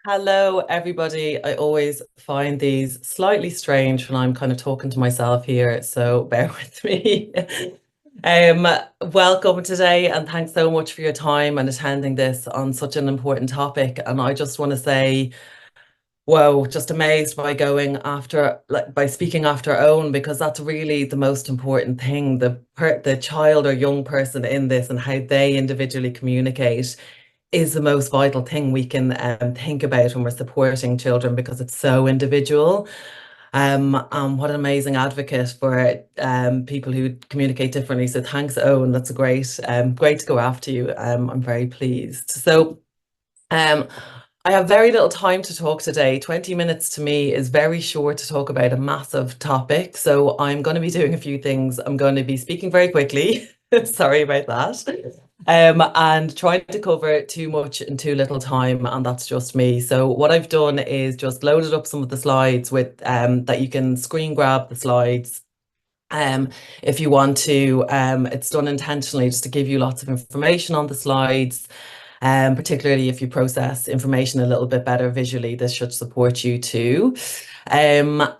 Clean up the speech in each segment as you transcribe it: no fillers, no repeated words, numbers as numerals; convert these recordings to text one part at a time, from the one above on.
Hello, everybody. I always find these slightly strange when I'm kind of talking to myself here, so bear with me. Um, Welcome today, and thanks so much for your time and attending this on such an important topic. And I just want to say, whoa, just amazed by going after, like, by speaking after our own, because that's really the most important thing. The child or young person in this and how they individually communicate is the most vital thing we can think about when we're supporting children because it's so individual. What an amazing advocate for people who communicate differently. So thanks, Owen. That's great to go after you. I'm very pleased. Um, I have very little time to talk today. 20 minutes to me is very short to talk about a massive topic. So I'm going to be doing a few things. I'm going to be speaking very quickly. Sorry about that. And trying to cover too much in too little time, and that's just me. So what I've done is just loaded up some of the slides with that you can screen grab the slides um, if you want to. It's done intentionally just to give you lots of information on the slides. Particularly if you process information a little bit better visually, this should support you too. And I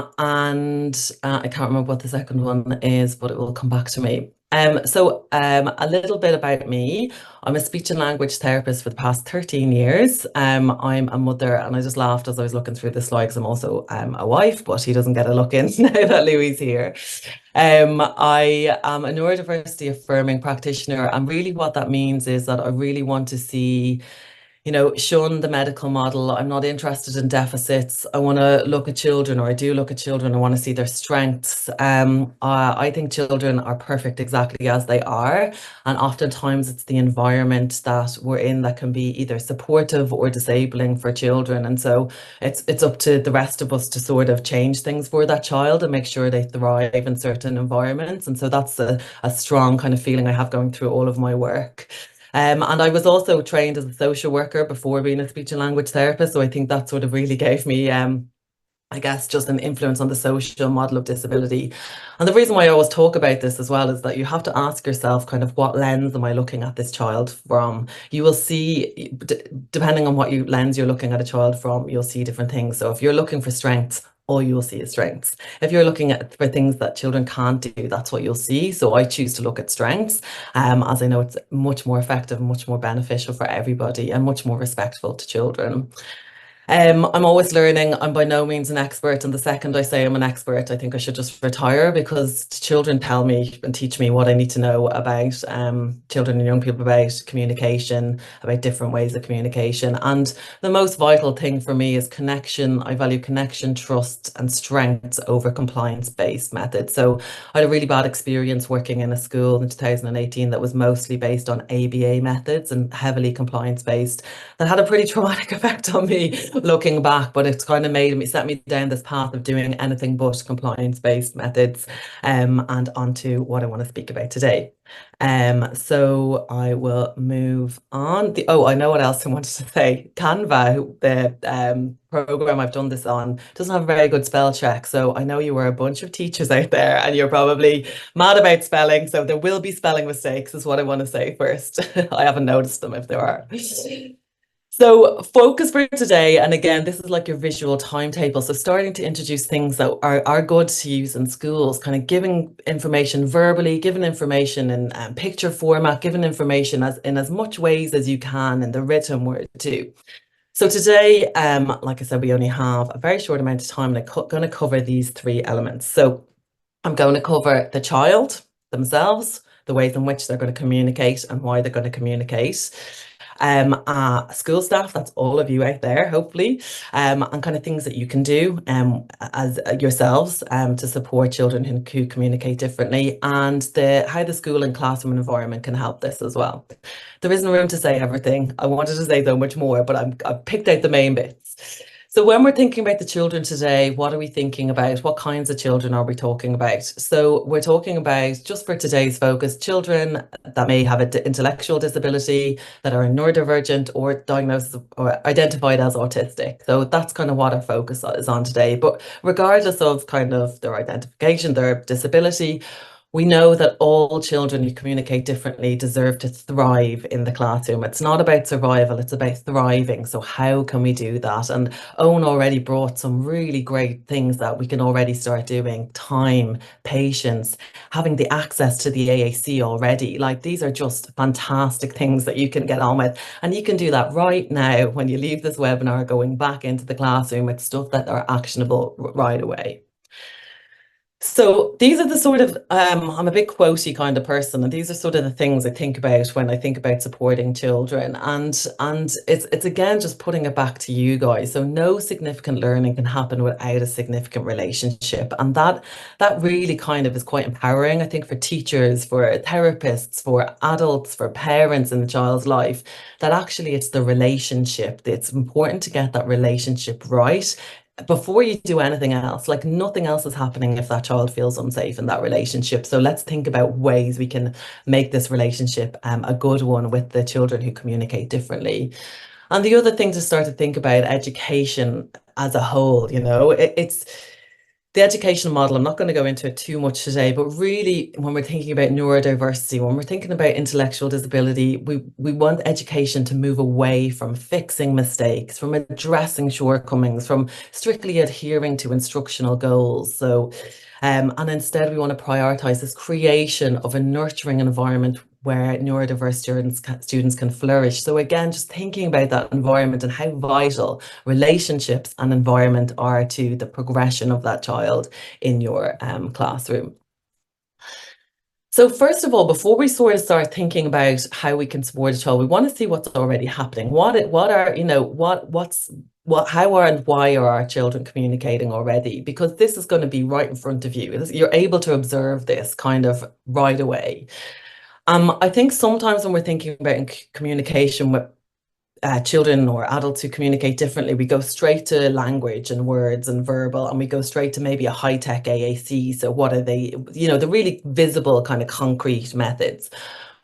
can't remember what the second one is, but it will come back to me. A little bit about me. I'm a speech and language therapist for the past 13 years. I'm a mother, and I just laughed as I was looking through the slides. I'm also a wife, but he doesn't get a look in now that Louis here. I am a neurodiversity affirming practitioner, and really what that means is that I really want to see, shun the medical model. I'm not interested in deficits. I want to look at children, or I do look at children. I want to see their strengths. I think children are perfect exactly as they are, and oftentimes it's the environment that we're in that can be either supportive or disabling for children. And so it's up to the rest of us to sort of change things for that child and make sure they thrive in certain environments. And so that's a strong kind of feeling I have going through all of my work. And I was also trained as a social worker before being a speech and language therapist. So I think that sort of really gave me, I guess, just an influence on the social model of disability. And the reason why I always talk about this as well is that you have to ask yourself kind of what lens am I looking at this child from? You will see, depending on what lens you're looking at a child from, you'll see different things. So if you're looking for strengths, all you will see is strengths. If you're looking at for things that children can't do, that's what you'll see. So I choose to look at strengths, as I know it's much more effective, much more beneficial for everybody, and much more respectful to children. I'm always learning. I'm by no means an expert. And the second I say I'm an expert, I think I should just retire because children tell me and teach me what I need to know about children and young people, about communication, about different ways of communication. And the most vital thing for me is connection. I value connection, trust, and strength over compliance-based methods. So I had a really bad experience working in a school in 2018 that was mostly based on ABA methods and heavily compliance-based. That had a pretty traumatic effect on me looking back, but it's kind of made me set me down this path of doing anything but compliance-based methods, and onto what I want to speak about today. So I will move on. I know what else I wanted to say. Canva, the program I've done this on, doesn't have a very good spell check. So I know you were a bunch of teachers out there and you're probably mad about spelling. So there will be spelling mistakes, is what I want to say first. I haven't noticed them if there are. So focus for today, and again, this is like your visual timetable. So starting to introduce things that are good to use in schools, kind of giving information verbally, giving information in picture format, giving information as in as much ways as you can in the written word too. So today, like I said, we only have a very short amount of time, and I'm going to cover these three elements. So I'm going to cover the child themselves, the ways in which they're going to communicate and why they're going to communicate. School staff, that's all of you out there, hopefully, and kind of things that you can do as yourselves to support children who communicate differently, and how the school and classroom environment can help this as well. There isn't room to say everything. I wanted to say so much more, but I've picked out the main bits. So when we're thinking about the children today, what are we thinking about? What kinds of children are we talking about? So we're talking about, just for today's focus, children that may have an intellectual disability, that are neurodivergent or diagnosed or identified as autistic. So that's kind of what our focus is on today. But regardless of kind of their identification, their disability, We know that all children who communicate differently deserve to thrive in the classroom. It's not about survival, it's about thriving. So, how can we do that? And Owen already brought some really great things that we can already start doing: time, patience, having the access to the AAC already. Like, these are just fantastic things that you can get on with. And you can do that right now when you leave this webinar, going back into the classroom with stuff that are actionable right away. So these are the sort of, I'm a big quotey kind of person, and these are sort of the things I think about when I think about supporting children. And it's again just putting it back to you guys. So no significant learning can happen without a significant relationship. And that really kind of is quite empowering, I think, for teachers, for therapists, for adults, for parents in the child's life, that actually it's the relationship. It's important to get that relationship right before you do anything else. Like, nothing else is happening if that child feels unsafe in that relationship. So let's think about ways we can make this relationship a good one with the children who communicate differently. And the other thing to start to think about education as a whole, it's the education model. I'm not going to go into it too much today, but really, when we're thinking about neurodiversity, when we're thinking about intellectual disability, we want education to move away from fixing mistakes, from addressing shortcomings, from strictly adhering to instructional goals. And instead, we want to prioritize this creation of a nurturing environment where neurodiverse students can flourish. So again, just thinking about that environment and how vital relationships and environment are to the progression of that child in your classroom. So first of all, before we sort of start thinking about how we can support a child, we want to see what's already happening. How are and why are our children communicating already? Because this is going to be right in front of you. You're able to observe this kind of right away. I think sometimes when we're thinking about communication with children or adults who communicate differently, we go straight to language and words and verbal, and we go straight to maybe a high-tech AAC. So what are they, the really visible kind of concrete methods.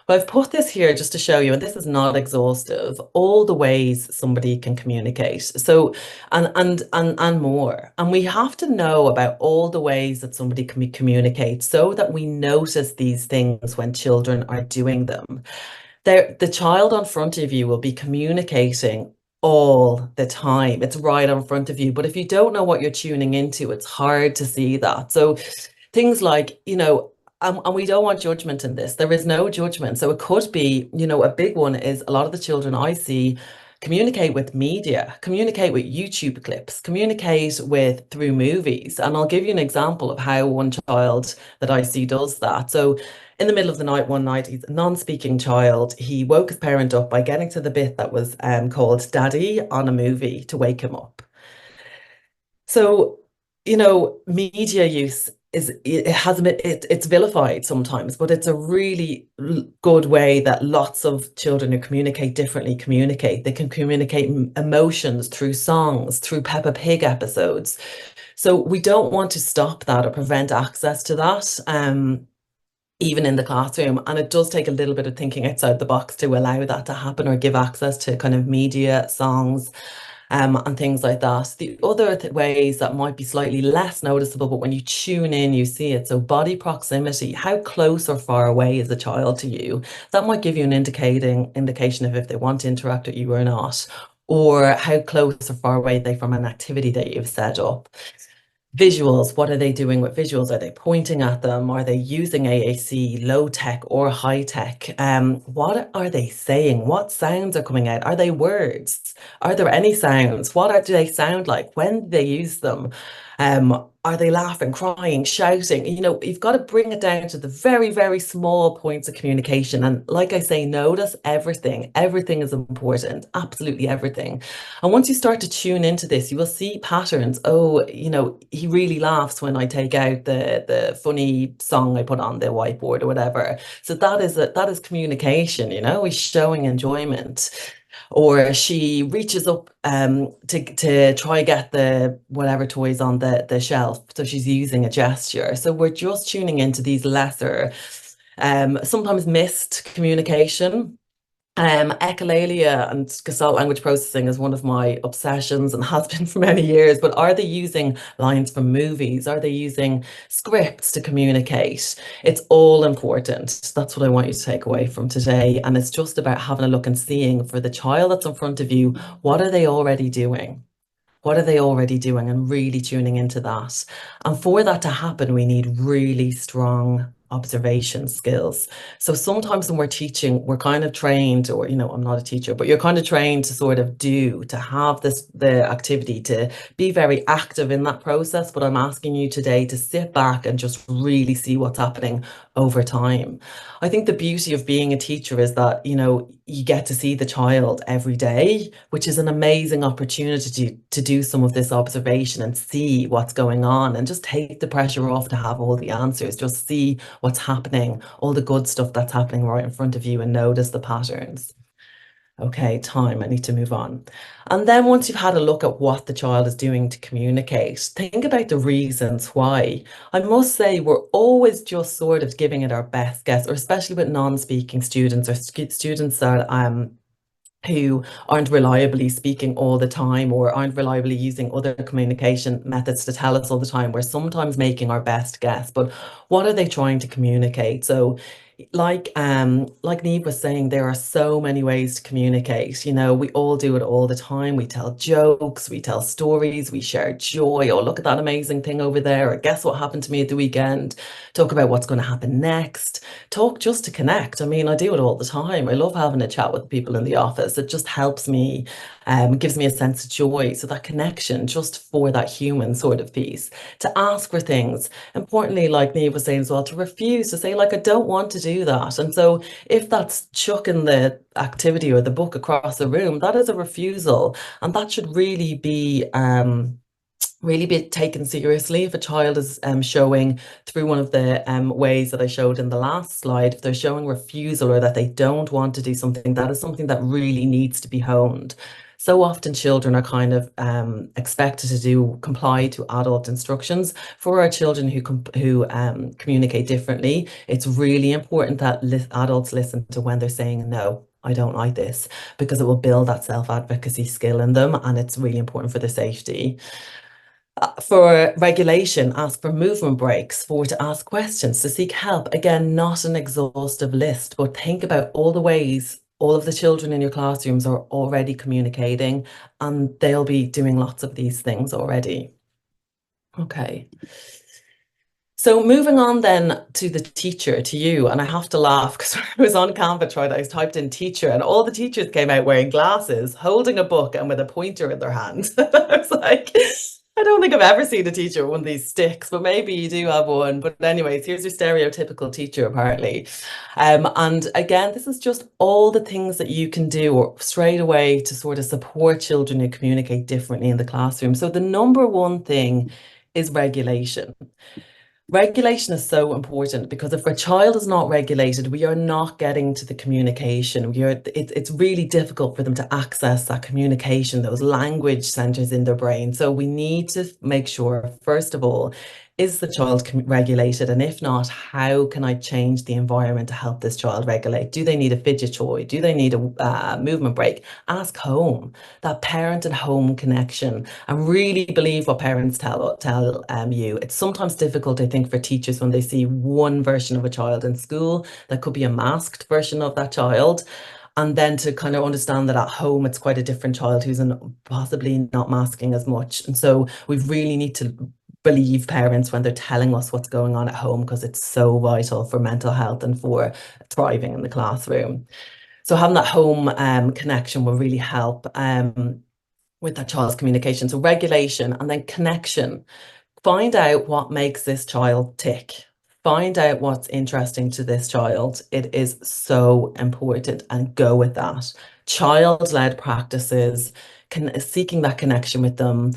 But I've put this here just to show you, and this is not exhaustive, all the ways somebody can communicate. So, and more. And we have to know about all the ways that somebody can communicate so that we notice these things when children are doing them. The child in front of you will be communicating all the time. It's right in front of you. But if you don't know what you're tuning into, it's hard to see that. So things like, and we don't want judgment in this. There is no judgment. So it could be, a big one is a lot of the children I see communicate with media, communicate with YouTube clips, communicate with through movies. And I'll give you an example of how one child that I see does that. So in the middle of the night, one night, he's a non-speaking child. He woke his parent up by getting to the bit that was called Daddy on a movie to wake him up. So, media use it's vilified sometimes, but it's a really good way that lots of children who communicate differently communicate. They can communicate emotions through songs, through Peppa Pig episodes. So we don't want to stop that or prevent access to that. Even in the classroom. And it does take a little bit of thinking outside the box to allow that to happen or give access to kind of media, songs, and things like that. The other ways that might be slightly less noticeable, but when you tune in, you see it. So body proximity, how close or far away is a child to you? That might give you an indication of if they want to interact with you or not, or how close or far away are they from an activity that you've set up. Visuals, what are they doing with visuals? Are they pointing at them? Are they using AAC, low tech or high tech? What are they saying? What sounds are coming out? Are they words? Are there any sounds? Do they sound like? When do they use them? Are they laughing, crying, shouting? You've got to bring it down to the very, very small points of communication. And like I say, notice everything. Everything is important, absolutely everything. And once you start to tune into this, you will see patterns. Oh, he really laughs when I take out the funny song I put on the whiteboard or whatever. So that is communication, he's showing enjoyment. Or she reaches up to try get the whatever toys on the shelf. So she's using a gesture. So we're just tuning into these lesser, sometimes missed communication. Echolalia and Gestalt language processing is one of my obsessions and has been for many years. But are they using lines from movies? Are they using scripts to communicate? It's all important. That's what I want you to take away from today. And it's just about having a look and seeing for the child that's in front of you, what are they already doing? What are they already doing? And really tuning into that. And for that to happen, we need really strong observation skills. So sometimes when we're teaching, we're kind of trained, or, I'm not a teacher, but you're kind of trained to sort of to have the activity, to be very active in that process. But I'm asking you today to sit back and just really see what's happening over time. I think the beauty of being a teacher is that, you get to see the child every day, which is an amazing opportunity to do some of this observation and see what's going on and just take the pressure off to have all the answers. Just see what's happening, all the good stuff that's happening right in front of you and notice the patterns. Okay, time, I need to move on. And then once you've had a look at what the child is doing to communicate, think about the reasons why. I must say, we're always just sort of giving it our best guess, or especially with non-speaking students or students that who aren't reliably speaking all the time or aren't reliably using other communication methods to tell us all the time. We're sometimes making our best guess, but what are they trying to communicate? So like Neve was saying, there are so many ways to communicate. We all do it all the time. We tell jokes, we tell stories, we share joy. Oh, look at that amazing thing over there. Or guess what happened to me at the weekend? Talk about what's going to happen next. Talk just to connect. I mean, I do it all the time. I love having a chat with people in the office. It just helps me, gives me a sense of joy. So that connection, just for that human sort of piece, to ask for things. Importantly, like Neve was saying as well, to refuse, to say, like, I don't want to do that. And so if that's chucking the activity or the book across the room, that is a refusal. And that should really be taken seriously. If a child is showing through one of the ways that I showed in the last slide, if they're showing refusal or that they don't want to do something, that is something that really needs to be honed. So often children are kind of expected to comply to adult instructions. For our children who communicate differently, it's really important that adults listen to when they're saying no. I don't like this, because it will build that self-advocacy skill in them, and it's really important for their safety. For regulation, ask for movement breaks, for to ask questions, to seek help. Again, not an exhaustive list, but think about all the ways all of the children in your classrooms are already communicating, and they'll be doing lots of these things already. Okay. So moving on then to the teacher, to you, and I have to laugh because I was on Canva trying, I typed in teacher and all the teachers came out wearing glasses, holding a book and with a pointer in their hand. I was like, I don't think I've ever seen a teacher with one of these sticks, but maybe you do have one. But anyways, here's your stereotypical teacher, apparently. And again, this is just all the things that you can do or straight away to sort of support children who communicate differently in the classroom. So the number one thing is regulation. Regulation is so important, because if a child is not regulated, we are not getting to the communication. It's really difficult for them to access that communication, those language centers in their brain. So we need to make sure, first of all, is the child regulated? And if not, how can I change the environment to help this child regulate? Do they need a fidget toy? Do they need a movement break? Ask home, that parent and home connection, and really believe what parents tell you. It's sometimes difficult, I think, for teachers when they see one version of a child in school that could be a masked version of that child. And then to kind of understand that at home, it's quite a different child who's possibly not masking as much. And so we really need to believe parents when they're telling us what's going on at home, because it's so vital for mental health and for thriving in the classroom. So having that home connection will really help with that child's communication. So regulation and then connection. Find out what makes this child tick. Find out what's interesting to this child. It is so important, and go with that. Child-led practices, seeking that connection with them.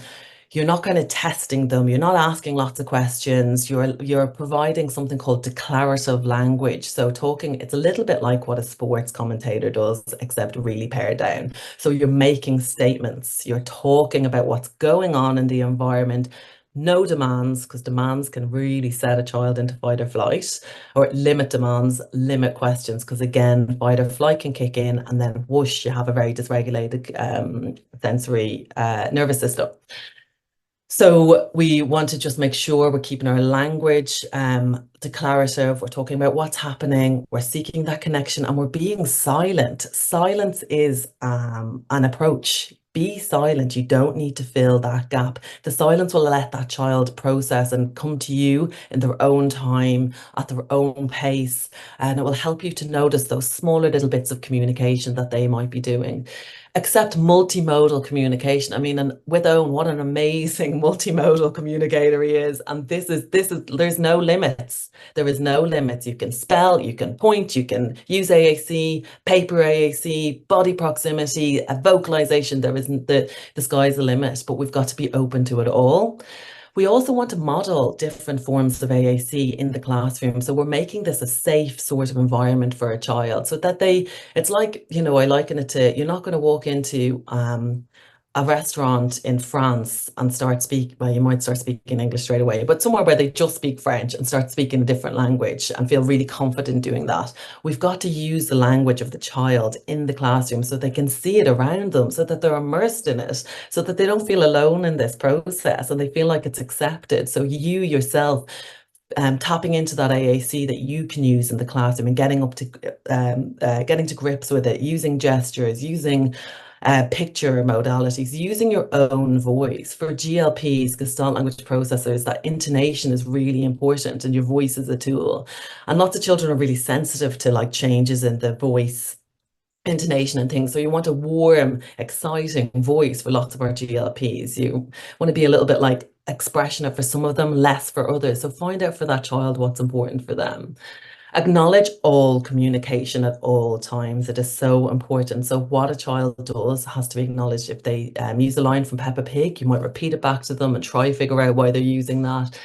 You're not kind of testing them. You're not asking lots of questions. You're providing something called declarative language. So talking, it's a little bit like what a sports commentator does, except really pared down. So you're making statements. You're talking about what's going on in the environment, No demands, because demands can really set a child into fight or flight, or limit demands, limit questions, because again, fight or flight can kick in, and then whoosh, you have a very dysregulated sensory nervous system. So we want to just make sure we're keeping our language declarative. We're talking about what's happening. We're seeking that connection, and we're being silent. Silence is an approach. Be silent. You don't need to fill that gap. The silence will let that child process and come to you in their own time, at their own pace, and it will help you to notice those smaller little bits of communication that they might be doing. Accept multimodal communication. I mean, and with Owen, what an amazing multimodal communicator he is. And there's no limits. There is no limits. You can spell, you can point, you can use AAC, paper AAC, body proximity, vocalization. There isn't the sky's the limit, but we've got to be open to it all. We also want to model different forms of AAC in the classroom. So we're making this a safe sort of environment for a child so that it's like, I liken it to, you're not going to walk into a restaurant in France and well, you might start speaking English straight away, but somewhere where they just speak French and start speaking a different language and feel really confident doing that. We've got to use the language of the child in the classroom so they can see it around them, so that they're immersed in it, so that they don't feel alone in this process and they feel like it's accepted. So you yourself tapping into that AAC that you can use in the classroom and getting to grips with it, using gestures, using picture modalities, using your own voice. For GLPs, Gestalt language processors, that intonation is really important and your voice is a tool. And lots of children are really sensitive to like changes in the voice intonation and things. So you want a warm, exciting voice for lots of our GLPs. You want to be a little bit like expressionate for some of them, less for others. So find out for that child what's important for them. Acknowledge all communication at all times. It is so important. So what a child does has to be acknowledged. If they use a line from Peppa Pig, you might repeat it back to them and try to figure out why they're using that.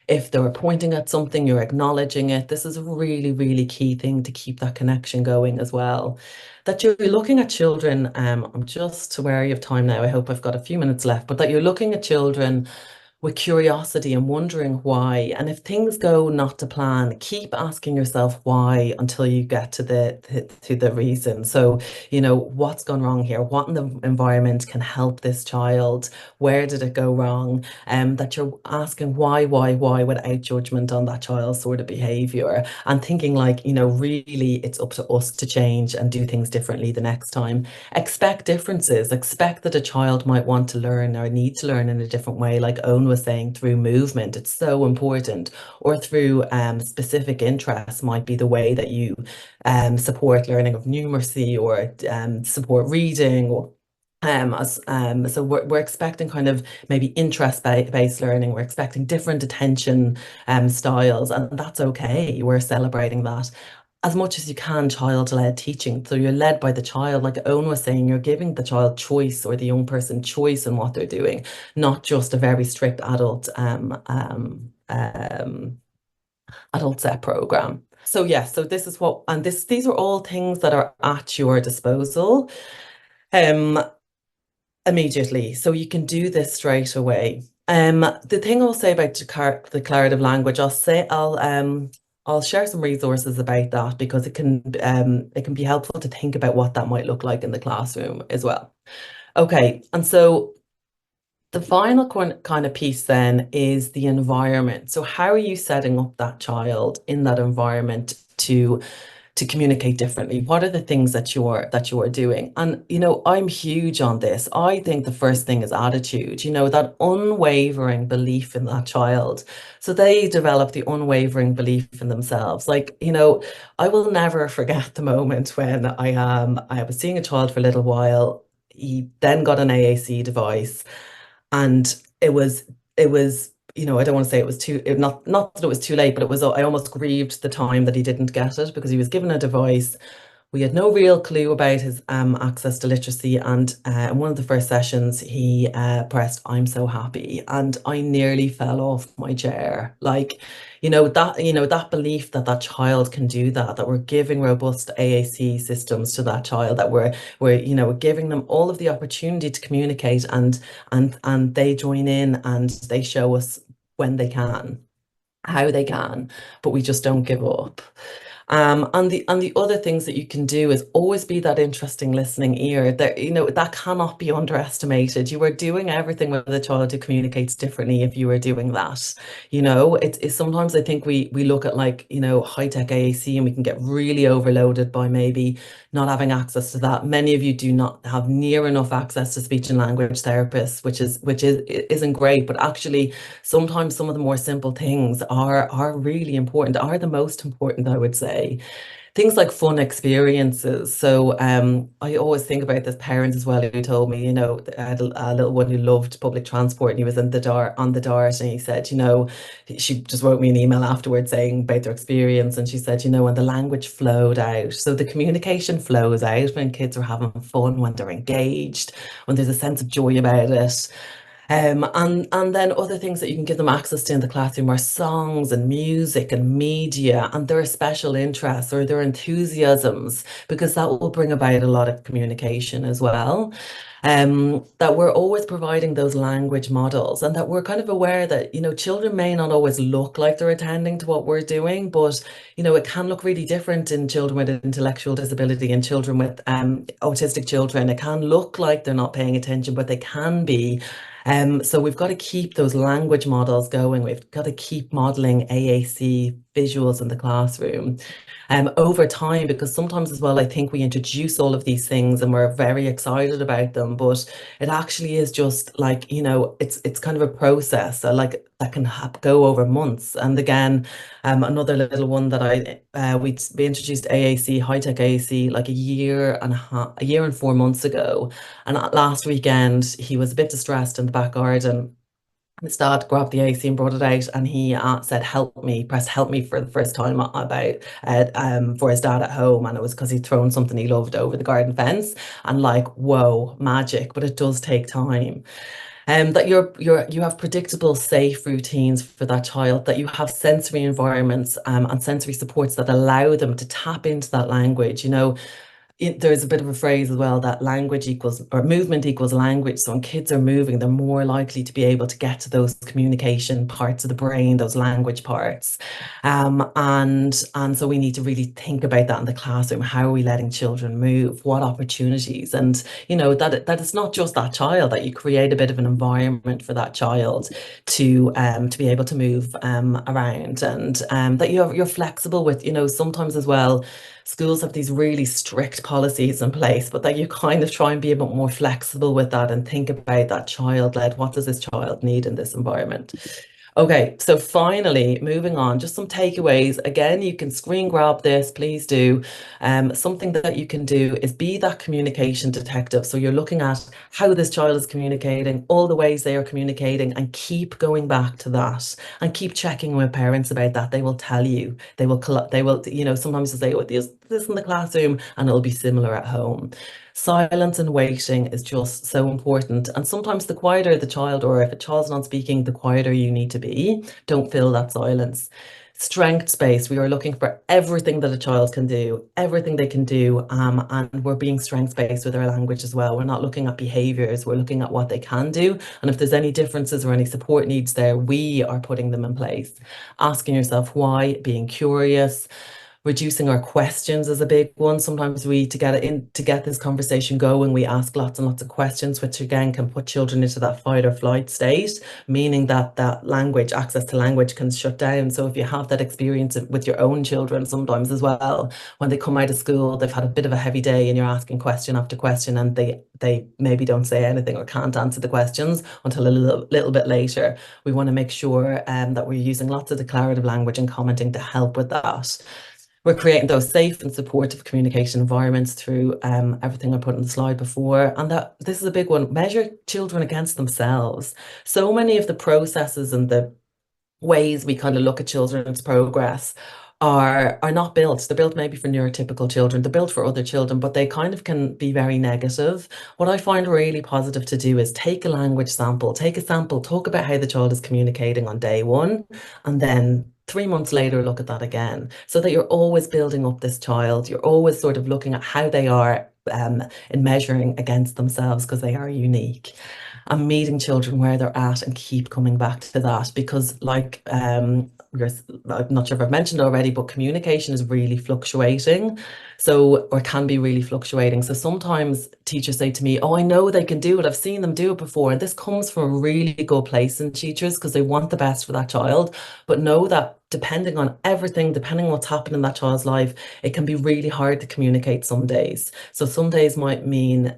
If they were pointing at something, you're acknowledging it. This is a really, really key thing to keep that connection going as well. That you're looking at children, I'm just wary of time now. I hope I've got a few minutes left, but that you're looking at children with curiosity and wondering why. And if things go not to plan, keep asking yourself why until you get to the reason. So, what's gone wrong here? What in the environment can help this child? Where did it go wrong? That you're asking why without judgment on that child's sort of behavior and thinking like, really it's up to us to change and do things differently the next time. Expect differences. Expect that a child might want to learn or need to learn in a different way, like Owen was saying, through movement. It's so important. Or through specific interests might be the way that you support learning of numeracy or support reading or so we're expecting kind of maybe interest-based learning. We're expecting different attention styles, and that's okay. We're celebrating that. As much as you can, child-led teaching. So you're led by the child, like Owen was saying, you're giving the child choice or the young person choice in what they're doing, not just a very strict adult set program. So yeah, so this is these are all things that are at your disposal. Immediately. So you can do this straight away. The thing I'll say about declarative language, I'll share some resources about that because it can be helpful to think about what that might look like in the classroom as well. Okay, and so the final kind of piece then is the environment. So how are you setting up that child in that environment to communicate differently? What are the things that you're doing? And I'm huge on this. I think the first thing is attitude, that unwavering belief in that child. So they develop the unwavering belief in themselves. Like, I will never forget the moment when I was seeing a child for a little while. He then got an AAC device and it was I don't want to say it was not that it was too late, but I almost grieved the time that he didn't get it because he was given a device We had no real clue about his access to literacy, and in one of the first sessions, he pressed "I'm so happy," and I nearly fell off my chair. Like, that belief that that child can do that, that we're giving robust AAC systems to that child, that we're giving them all of the opportunity to communicate, and they join in and they show us when they can, how they can, but we just don't give up. And the other things that you can do is always be that interesting listening ear. That that cannot be underestimated. You are doing everything with a child who communicates differently if you are doing that. It's sometimes I think we look at, like, high-tech AAC, and we can get really overloaded by maybe not having access to that. Many of you do not have near enough access to speech and language therapists, which is isn't great, but actually sometimes some of the more simple things are really important, are the most important, I would say. Things like fun experiences. So I always think about this parent as well who told me, I had a little one who loved public transport, and he was in the dart on the dart, and he said, she just wrote me an email afterwards saying about their experience, and she said, when the language flowed out. So the communication flows out when kids are having fun, when they're engaged, when there's a sense of joy about it. And then other things that you can give them access to in the classroom are songs and music and media and their special interests or their enthusiasms, because that will bring about a lot of communication as well. That we're always providing those language models, and that we're kind of aware that, children may not always look like they're attending to what we're doing, but, it can look really different in children with intellectual disability and children with autistic children. It can look like they're not paying attention, but they can be. So we've got to keep those language models going. We've got to keep modeling AAC visuals in the classroom over time, because sometimes as well, I think we introduce all of these things and we're very excited about them, but it actually is just like, it's kind of a process like that can go over months. And again, another little one that we introduced AAC, high-tech AAC, like a year and 4 months ago. And last weekend, he was a bit distressed in the back garden. His dad grabbed the AC and brought it out, and he said, "Help me," pressed "help me" for the first time about for his dad at home, and it was because he'd thrown something he loved over the garden fence, and like, whoa, magic! But it does take time. That you have predictable, safe routines for that child, that you have sensory environments and sensory supports that allow them to tap into that language. There's a bit of a phrase as well that language equals, or movement equals language. So when kids are moving, they're more likely to be able to get to those communication parts of the brain, those language parts. And so we need to really think about that in the classroom. How are we letting children move? What opportunities? And that it's not just that child, that you create a bit of an environment for that child to be able to move around, and that you're flexible with, sometimes as well, schools have these really strict policies in place, but that you kind of try and be a bit more flexible with that and think about that child-led, what does this child need in this environment? Okay, so finally, moving on, just some takeaways. Again, you can screen grab this, please do. Something that you can do is be that communication detective. So you're looking at how this child is communicating, all the ways they are communicating, and keep going back to that and keep checking with parents about that. They will tell you, they will, sometimes they say, oh, this in the classroom, and it'll be similar at home. Silence and waiting is just so important. And sometimes the quieter the child, or if a child's not speaking, the quieter you need to be. Don't fill that silence. Strength space. We are looking for everything that a child can do, everything they can do. And we're being strength based with our language as well. We're not looking at behaviors, we're looking at what they can do. And if there's any differences or any support needs there, we are putting them in place. Asking yourself why, being curious. Reducing our questions is a big one. Sometimes to get this conversation going, we ask lots and lots of questions, which again can put children into that fight or flight state, meaning that language, access to language, can shut down. So if you have that experience with your own children sometimes as well, when they come out of school, they've had a bit of a heavy day and you're asking question after question, and they maybe don't say anything or can't answer the questions until a little bit later. We want to make sure that we're using lots of declarative language and commenting to help with that. We're creating those safe and supportive communication environments through everything I put on the slide before. And that this is a big one, measure children against themselves. So many of the processes and the ways we kind of look at children's progress are not built. They're built maybe for neurotypical children. They're built for other children, but they kind of can be very negative. What I find really positive to do is take a language sample, take a sample, talk about how the child is communicating on day one, and then 3 months later, look at that again, so that you're always building up this child. You're always sort of looking at how they are in measuring against themselves, because they are unique, and meeting children where they're at and keep coming back to that, because like I'm not sure if I've mentioned already, but communication is really fluctuating. So, or can be really fluctuating. So sometimes teachers say to me, "Oh, I know they can do it. I've seen them do it before." And this comes from a really good place in teachers, because they want the best for that child, but know that depending on everything, depending on what's happened in that child's life, it can be really hard to communicate some days. So some days might mean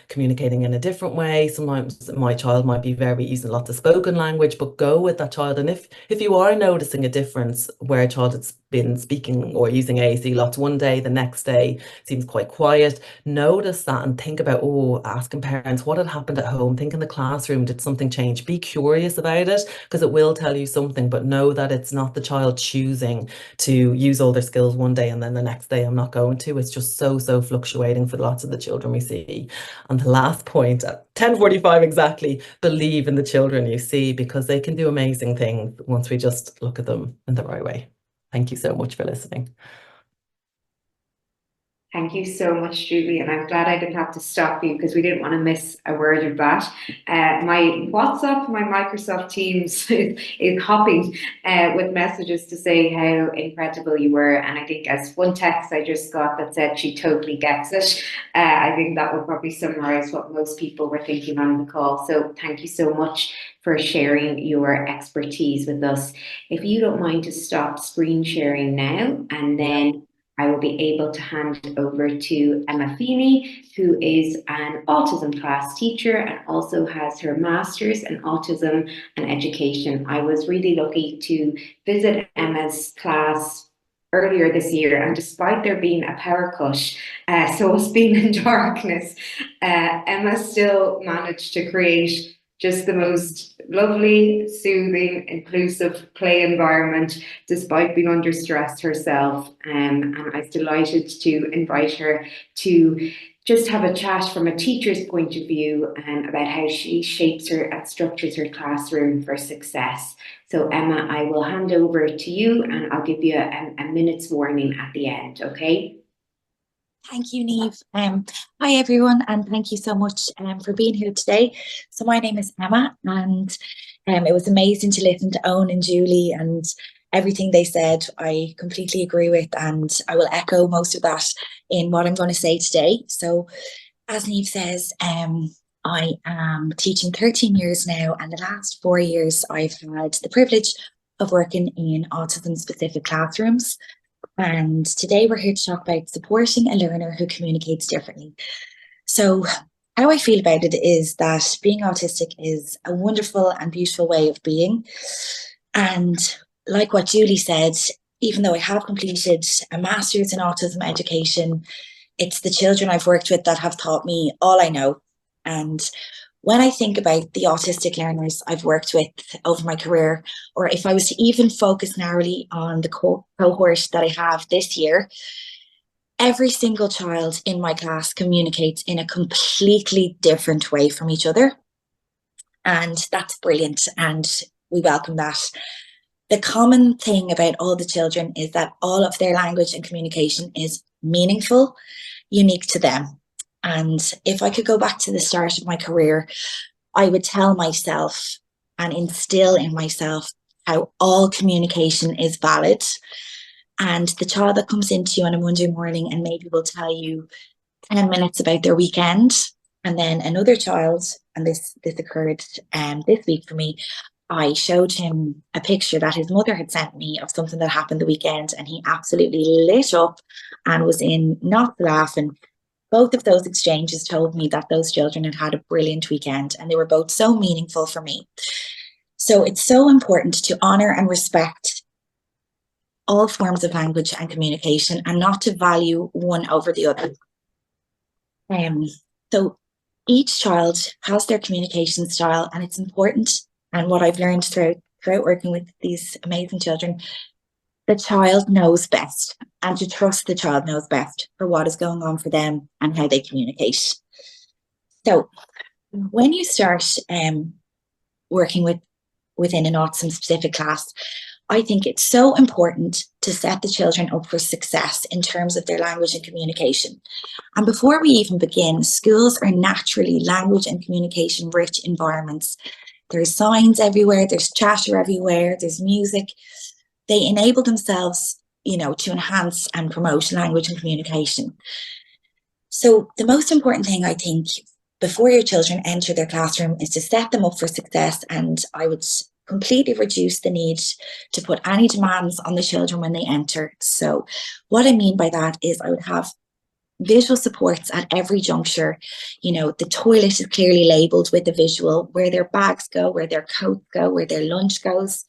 communicating in a different way. Sometimes my child might be very using lots of spoken language, but go with that child. And if you are noticing a difference where a child has been speaking or using AAC lots one day, the next day seems quite quiet, notice that and think about, oh, asking parents what had happened at home, think in the classroom, did something change? Be curious about it, because it will tell you something, but know that it's not the child choosing to use all their skills one day and then the next day I'm not going to. It's just so fluctuating for lots of the children we see. And the last point at 10:45 exactly, believe in the children you see, because they can do amazing things once we just look at them in the right way. Thank you so much for listening. Thank you so much, Julie. And I'm glad I didn't have to stop you because we didn't want to miss a word of that. My WhatsApp, my Microsoft Teams is hopping with messages to say how incredible you were. And I think as one text I just got that said she totally gets it, I think that will probably summarize what most people were thinking on the call. So thank you so much for sharing your expertise with us. If you don't mind to stop screen sharing now, and then I will be able to hand over to Emma Feeney, who is an autism class teacher and also has her master's in autism and education. I was really lucky to visit Emma's class earlier this year, and despite there being a power cut, so us being in darkness, Emma still managed to create just the most lovely, soothing, inclusive play environment, despite being under stress herself. And I was delighted to invite her to just have a chat from a teacher's point of view about how she shapes her and structures her classroom for success. So Emma, I will hand over to you and I'll give you a minute's warning at the end, okay? Thank you, Neve. Hi, everyone, and thank you so much for being here today. So my name is Emma, and it was amazing to listen to Owen and Julie, and everything they said I completely agree with, and I will echo most of that in what I'm going to say today. So as Neve says, I am teaching 13 years now, and the last 4 years I've had the privilege of working in autism-specific classrooms. And today we're here to talk about supporting a learner who communicates differently. So how I feel about it is that being autistic is a wonderful and beautiful way of being. And like what Julie said, even though I have completed a master's in autism education, it's the children I've worked with that have taught me all I know. And when I think about the autistic learners I've worked with over my career, or if I was to even focus narrowly on the cohort that I have this year, every single child in my class communicates in a completely different way from each other. And that's brilliant, and we welcome that. The common thing about all the children is that all of their language and communication is meaningful, unique to them. And if I could go back to the start of my career, I would tell myself and instill in myself how all communication is valid. And the child that comes into you on a Monday morning and maybe will tell you 10 minutes about their weekend, and then another child, and this occurred this week for me, I showed him a picture that his mother had sent me of something that happened the weekend, and he absolutely lit up and was in knots laughing. Both of those exchanges told me that those children had had a brilliant weekend, and they were both so meaningful for me. So it's so important to honour and respect all forms of language and communication, and not to value one over the other. So each child has their communication style, and it's important. And what I've learned throughout working with these amazing children, the child knows best, and to trust the child knows best for what is going on for them and how they communicate. So when you start working within an autism specific class, I think it's so important to set the children up for success in terms of their language and communication. And before we even begin, schools are naturally language and communication rich environments. There's signs everywhere, there's chatter everywhere, there's music. They enable themselves, to enhance and promote language and communication. So the most important thing, I think, before your children enter their classroom is to set them up for success. And I would completely reduce the need to put any demands on the children when they enter. So what I mean by that is I would have visual supports at every juncture. The toilet is clearly labelled with a visual, where their bags go, where their coats go, where their lunch goes.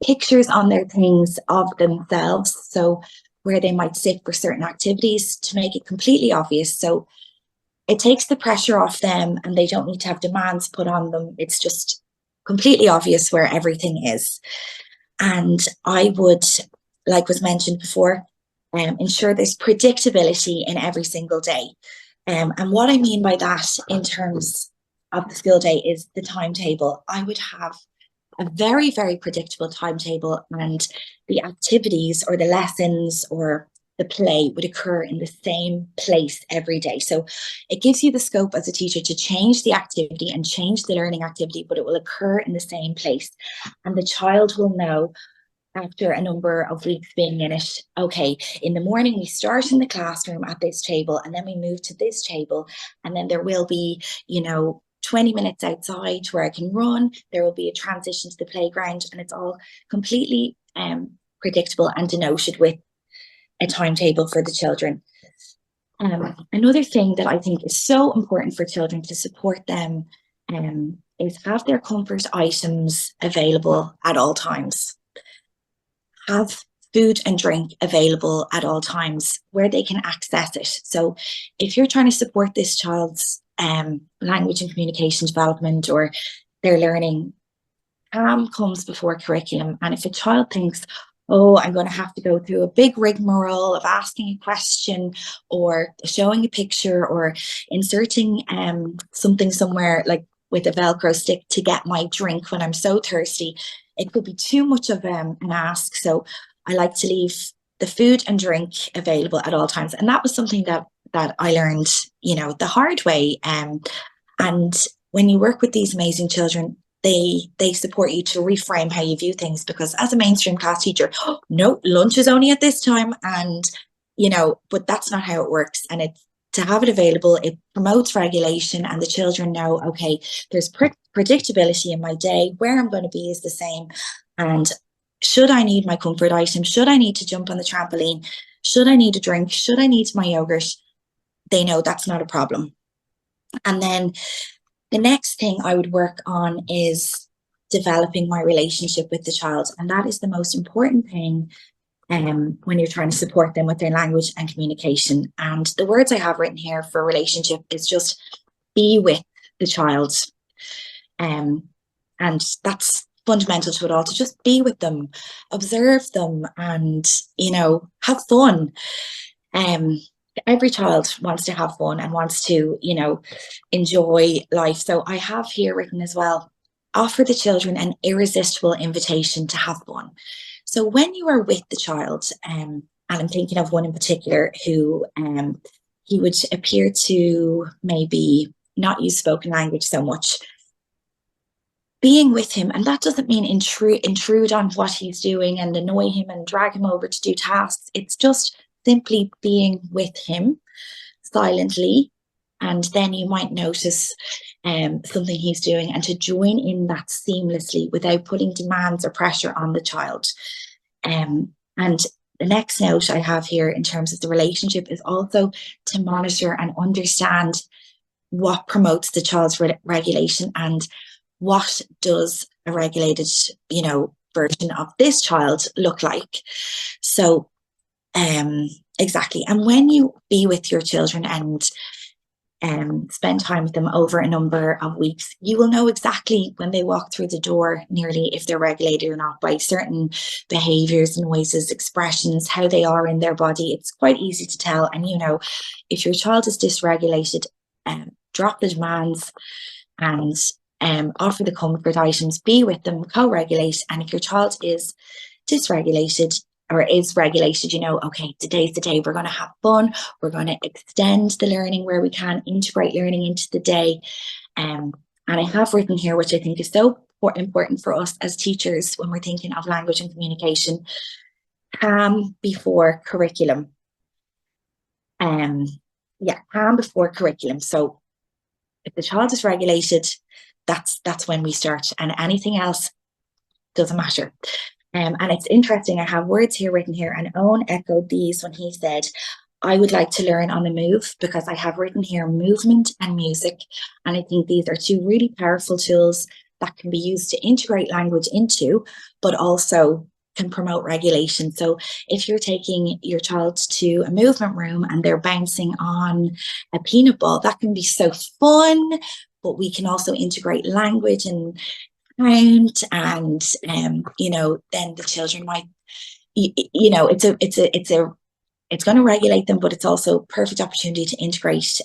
Pictures on their things of themselves, so where they might sit for certain activities, to make it completely obvious. So it takes the pressure off them and they don't need to have demands put on them. It's just completely obvious where everything is. And I would, like was mentioned before, ensure there's predictability in every single day. And what I mean by that in terms of the school day is the timetable. I would have a very, very predictable timetable, and the activities or the lessons or the play would occur in the same place every day. So it gives you the scope as a teacher to change the activity and change the learning activity, but it will occur in the same place. And the child will know after a number of weeks being in it, okay, in the morning we start in the classroom at this table, and then we move to this table, and then there will be, 20 minutes outside where I can run. There will be a transition to the playground, and it's all completely predictable and denoted with a timetable for the children. Another thing that I think is so important for children to support them is have their comfort items available at all times. Have food and drink available at all times where they can access it. So if you're trying to support this child's language and communication development or their learning, calm comes before curriculum. And if a child thinks, oh, I'm going to have to go through a big rigmarole of asking a question or showing a picture or inserting something somewhere, like with a Velcro stick, to get my drink when I'm so thirsty, it could be too much of an ask. So I like to leave the food and drink available at all times. And that was something that I learned, the hard way. And when you work with these amazing children, they support you to reframe how you view things, because as a mainstream class teacher, no, lunch is only at this time, and but that's not how it works. And it's to have it available, it promotes regulation, and the children know, okay, there's predictability in my day, where I'm going to be is the same, and should I need my comfort item, should I need to jump on the trampoline, should I need a drink, should I need my yogurt, they know that's not a problem. And then the next thing I would work on is developing my relationship with the child. And that is the most important thing when you're trying to support them with their language and communication. And the words I have written here for relationship is just be with the child. And that's fundamental to it all, to just be with them, observe them, and, have fun. Every child wants to have fun and wants to, enjoy life. So I have here written as well, offer the children an irresistible invitation to have fun. So when you are with the child, and I'm thinking of one in particular who he would appear to maybe not use spoken language so much, being with him, and that doesn't mean intrude on what he's doing and annoy him and drag him over to do tasks. It's just simply being with him silently, and then you might notice something he's doing, and to join in that seamlessly without putting demands or pressure on the child. And the next note I have here in terms of the relationship is also to monitor and understand what promotes the child's regulation, and what does a regulated, version of this child look like. So exactly. And when you be with your children and spend time with them over a number of weeks, you will know exactly when they walk through the door nearly if they're regulated or not by certain behaviours, noises, expressions, how they are in their body. It's quite easy to tell. And if your child is dysregulated, drop the demands and offer the comfort items, be with them, co-regulate. And if your child is dysregulated or is regulated, okay, today's the day, we're going to have fun, we're going to extend the learning where we can, integrate learning into the day. And I have written here, which I think is so important for us as teachers when we're thinking of language and communication, calm before curriculum. Calm before curriculum. So if the child is regulated, that's when we start, and anything else doesn't matter. And it's interesting, I have words here written here, and Owen echoed these when he said, I would like to learn on the move, because I have written here movement and music. And I think these are two really powerful tools that can be used to integrate language into, but also can promote regulation. So if you're taking your child to a movement room and they're bouncing on a peanut ball, that can be so fun, but we can also integrate language and count, and then the children might, it's going to regulate them, but it's also a perfect opportunity to integrate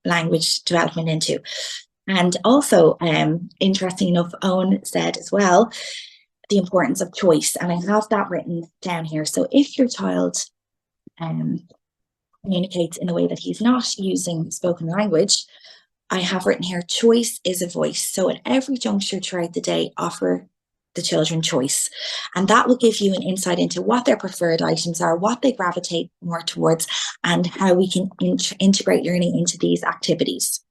language development into. And also, interesting enough, Owen said as well, the importance of choice, and I have that written down here. So if your child communicates in a way that he's not using spoken language, I have written here, choice is a voice. So at every juncture throughout the day, offer the children choice. And that will give you an insight into what their preferred items are, what they gravitate more towards, and how we can integrate learning into these activities.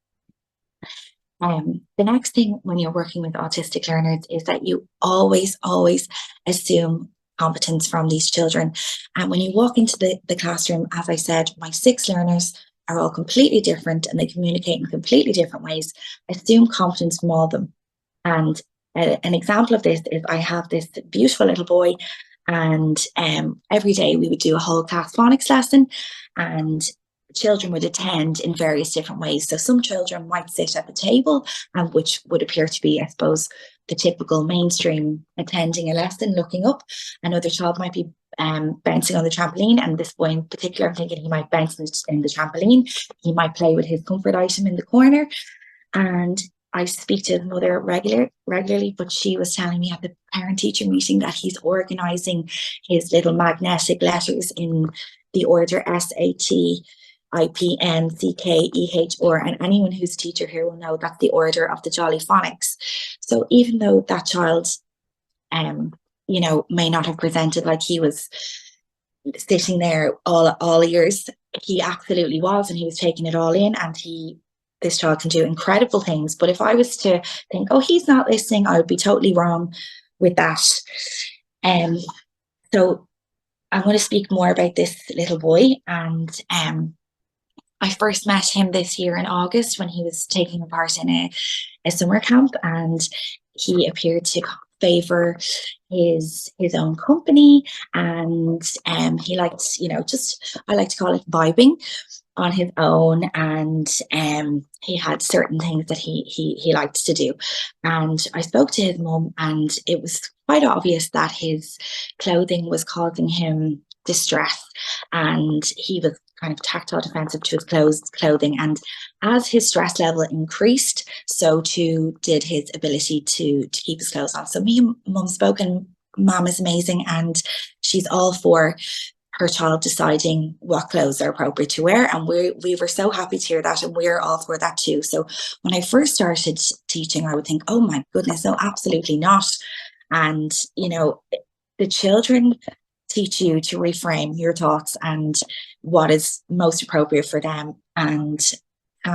The next thing when you're working with autistic learners is that you always assume competence from these children. And when you walk into the classroom, as I said, my 6 learners are all completely different and they communicate in completely different ways. Assume competence from all of them. And an example of this is I have this beautiful little boy, and every day we would do a whole class phonics lesson, and children would attend in various different ways. So some children might sit at the table, and which would appear to be, I suppose, the typical mainstream attending a lesson, looking up. Another child might be bouncing on the trampoline, and this boy in particular, I'm thinking he might bounce in the trampoline. He might play with his comfort item in the corner. And I speak to his mother regularly, but she was telling me at the parent-teacher meeting that he's organising his little magnetic letters in the order SAT, IPN, CK, EHR, and anyone who's a teacher here will know that's the order of the Jolly Phonics. So even though that child, may not have presented like he was sitting there all ears, he absolutely was, and he was taking it all in, and this child can do incredible things. But if I was to think, oh, he's not listening, I would be totally wrong with that. So I'm going to speak more about this little boy. And I first met him this year in August when he was taking part in a summer camp, and he appeared to favour his own company, and he liked, I like to call it vibing on his own, and he had certain things that he liked to do. And I spoke to his mum, and it was quite obvious that his clothing was causing him distress, and he was kind of tactile defensive to his clothing. And as his stress level increased, so too did his ability to keep his clothes on. So me and mum spoke, and mum is amazing, and she's all for her child deciding what clothes are appropriate to wear, and we were so happy to hear that, and we're all for that too. So when I first started teaching, I would think, oh my goodness, no, absolutely not. And the children teach you to reframe your thoughts and what is most appropriate for them, and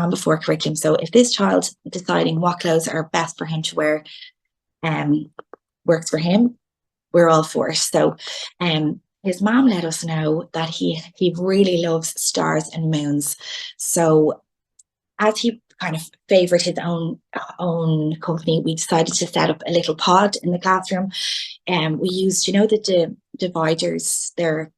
before curriculum. So if this child deciding what clothes are best for him to wear works for him, we're all for it. So his mom let us know that he really loves stars and moons. So as he kind of favoured his own company, we decided to set up a little pod in the classroom. We used, the dividers there,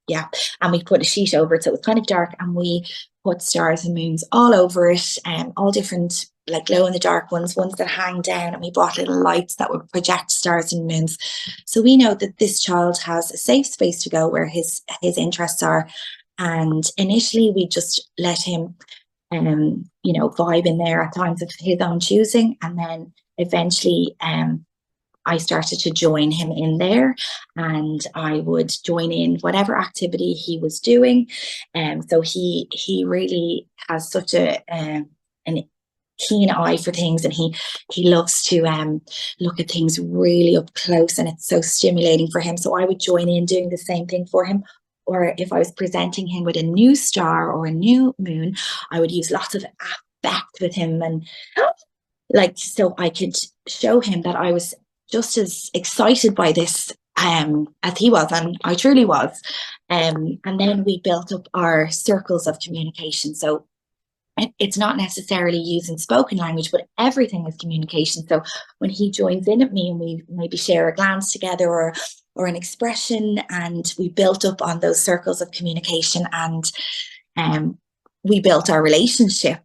and we put a sheet over it, so it was kind of dark, and we put stars and moons all over it, all different, like glow in the dark ones that hang down, and we bought little lights that would project stars and moons. So we know that this child has a safe space to go where his interests are. And initially we just let him vibe in there at times of his own choosing, and then eventually I started to join him in there, and I would join in whatever activity he was doing. So he really has such an keen eye for things, and he loves to look at things really up close, and it's so stimulating for him. So I would join in doing the same thing for him. Or if I was presenting him with a new star or a new moon, I would use lots of affect with him, and like, so I could show him that I was just as excited by this as he was, and I truly was. And then we built up our circles of communication. So it's not necessarily using spoken language, but everything is communication. So when he joins in at me and we maybe share a glance together or an expression, and we built up on those circles of communication, and we built our relationship.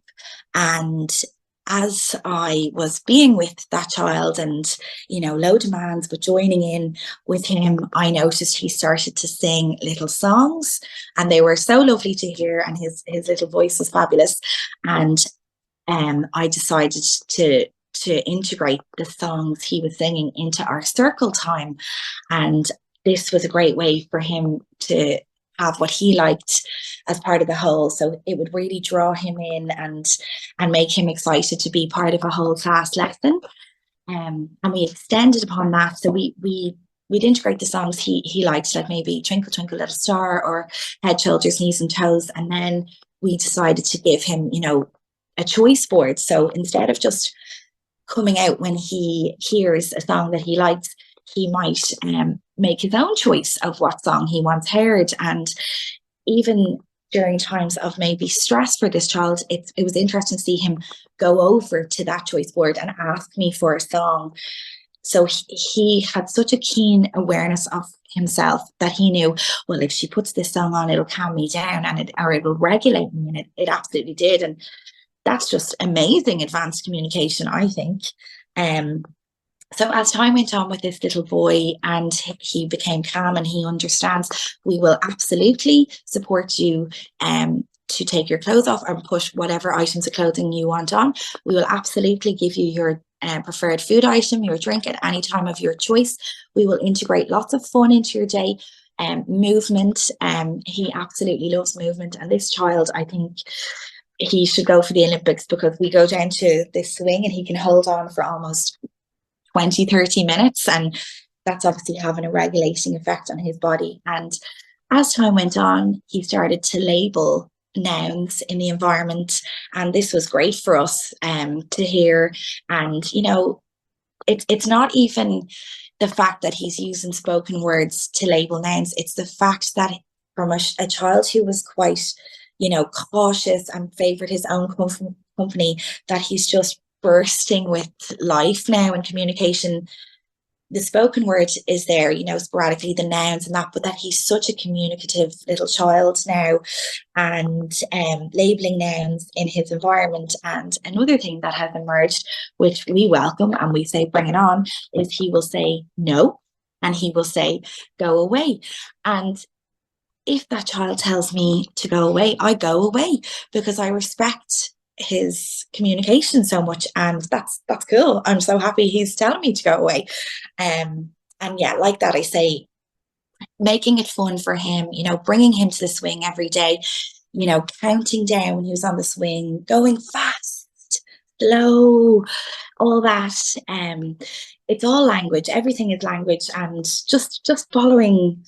And as I was being with that child, and low demands, but joining in with him, I noticed he started to sing little songs, and they were so lovely to hear, and his little voice was fabulous. And I decided to integrate the songs he was singing into our circle time, and this was a great way for him to have what he liked as part of the whole. So it would really draw him in and make him excited to be part of a whole class lesson. And we extended upon that. So we'd integrate the songs he liked, like maybe Twinkle Twinkle Little Star or Head, Shoulders, Knees and Toes. And then we decided to give him, a choice board. So instead of just coming out when he hears a song that he likes, he might make his own choice of what song he wants heard. And even during times of maybe stress for this child, it was interesting to see him go over to that choice board and ask me for a song. So he had such a keen awareness of himself that he knew, well, if she puts this song on, it'll calm me down, and it will regulate me, and it absolutely did. And that's just amazing advanced communication, I think. So as time went on with this little boy and he became calm and he understands, we will absolutely support you to take your clothes off and push whatever items of clothing you want on. We will absolutely give you your preferred food item, your drink at any time of your choice. We will integrate lots of fun into your day. Movement, he absolutely loves movement. And this child, I think he should go for the Olympics, because we go down to this swing and he can hold on for almost 20-30 minutes, and that's obviously having a regulating effect on his body. And as time went on, he started to label nouns in the environment, and this was great for us to hear. And it's not even the fact that he's using spoken words to label nouns, it's the fact that from a child who was quite cautious and favored his own company, that he's just bursting with life now and communication. The spoken word is there, sporadically, the nouns and that, but that he's such a communicative little child now, and labelling nouns in his environment. And another thing that has emerged, which we welcome and we say bring it on, is he will say no, and he will say go away. And if that child tells me to go away, I go away, because I respect his communication so much, and that's cool. I'm so happy he's telling me to go away. And yeah, like that, I say, making it fun for him, bringing him to the swing every day, counting down when he was on the swing, going fast, slow, all that. It's all language, everything is language, and just following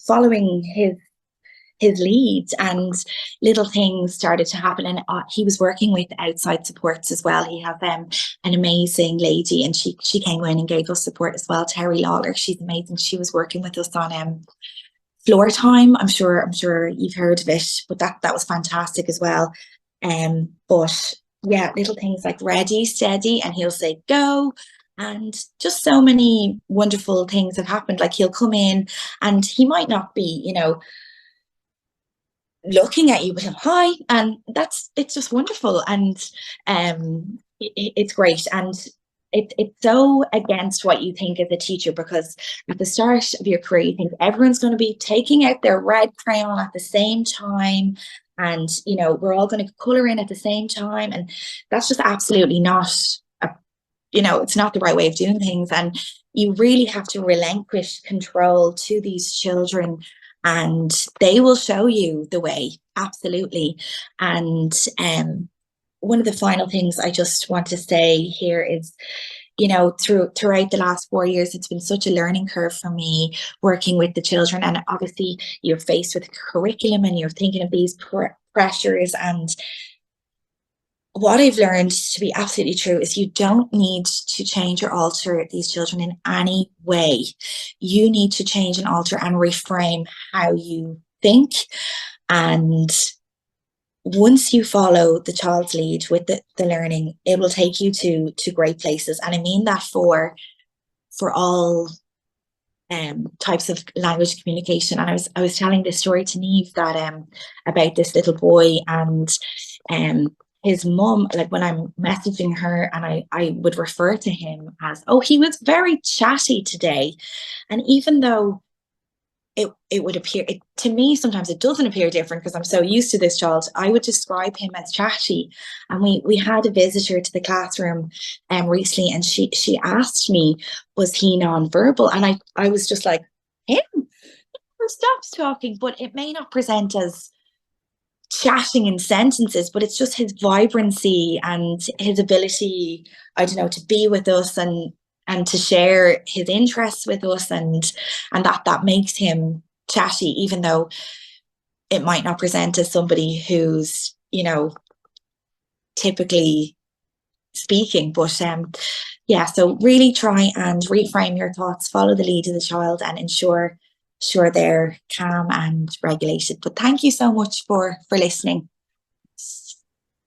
his leads, and little things started to happen. And he was working with outside supports as well. He has an amazing lady, and she came in and gave us support as well. Terry Lawler, she's amazing. She was working with us on floor time. I'm sure you've heard of it, but that was fantastic as well. But yeah, little things like ready, steady, and he'll say go. And just so many wonderful things have happened. Like, he'll come in and he might not be, looking at you with a hi, and it's just wonderful, and it's great, and it's so against what you think as a teacher, because at the start of your career you think everyone's going to be taking out their red crayon at the same time, and you know, we're all going to color in at the same time, and that's just absolutely not you know, it's not the right way of doing things. And you really have to relinquish control to these children, and they will show you the way, absolutely. And one of the final things I just want to say here is, you know, throughout the last 4 years, it's been such a learning curve for me working with the children. And obviously you're faced with a curriculum and you're thinking of these pressures, and what I've learned to be absolutely true is you don't need to change or alter these children in any way. You need to change and alter and reframe how you think. And once you follow the child's lead with the learning, it will take you to great places. And I mean that for all types of language communication. And I was telling this story to Neve that about this little boy, and his mum, like when I'm messaging her, and I would refer to him as, oh, he was very chatty today. And even though it would appear, to me sometimes it doesn't appear different because I'm so used to this child, I would describe him as chatty. And we had a visitor to the classroom recently, and she asked me, was he non-verbal? And I was just like, him? He never stops talking, but it may not present as chatting in sentences, but it's just his vibrancy and his ability, I don't know, to be with us and to share his interests with us, and that makes him chatty, even though it might not present as somebody who's, you know, typically speaking. But yeah, so really try and reframe your thoughts, follow the lead of the child, and ensure they're calm and regulated. But thank you so much for listening.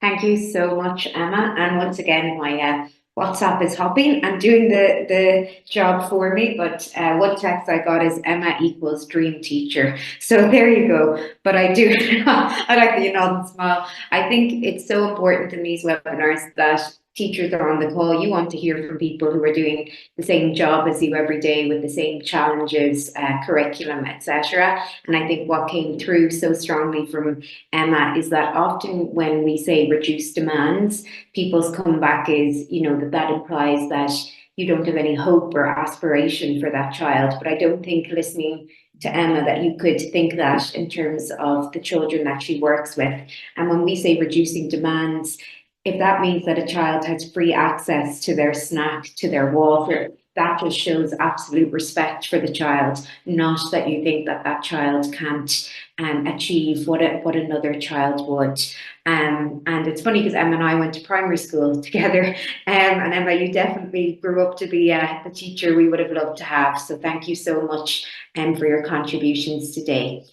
Thank you so much, Emma. And once again, my WhatsApp is hopping and doing the job for me. But one text I got is Emma equals dream teacher. So there you go. But I do, I like the nod and smile. I think it's so important in these webinars that teachers are on the call. You want to hear from people who are doing the same job as you every day with the same challenges, curriculum, etc. And I think what came through so strongly from Emma is that often when we say reduce demands, people's comeback is, you know, that implies that you don't have any hope or aspiration for that child. But I don't think, listening to Emma, that you could think that in terms of the children that she works with. And when we say reducing demands, if that means that a child has free access to their snack, to their water, that just shows absolute respect for the child, not that you think that that child can't achieve what another child would. And it's funny because Emma and I went to primary school together, and Emma, you definitely grew up to be the teacher we would have loved to have. So thank you so much for your contributions today.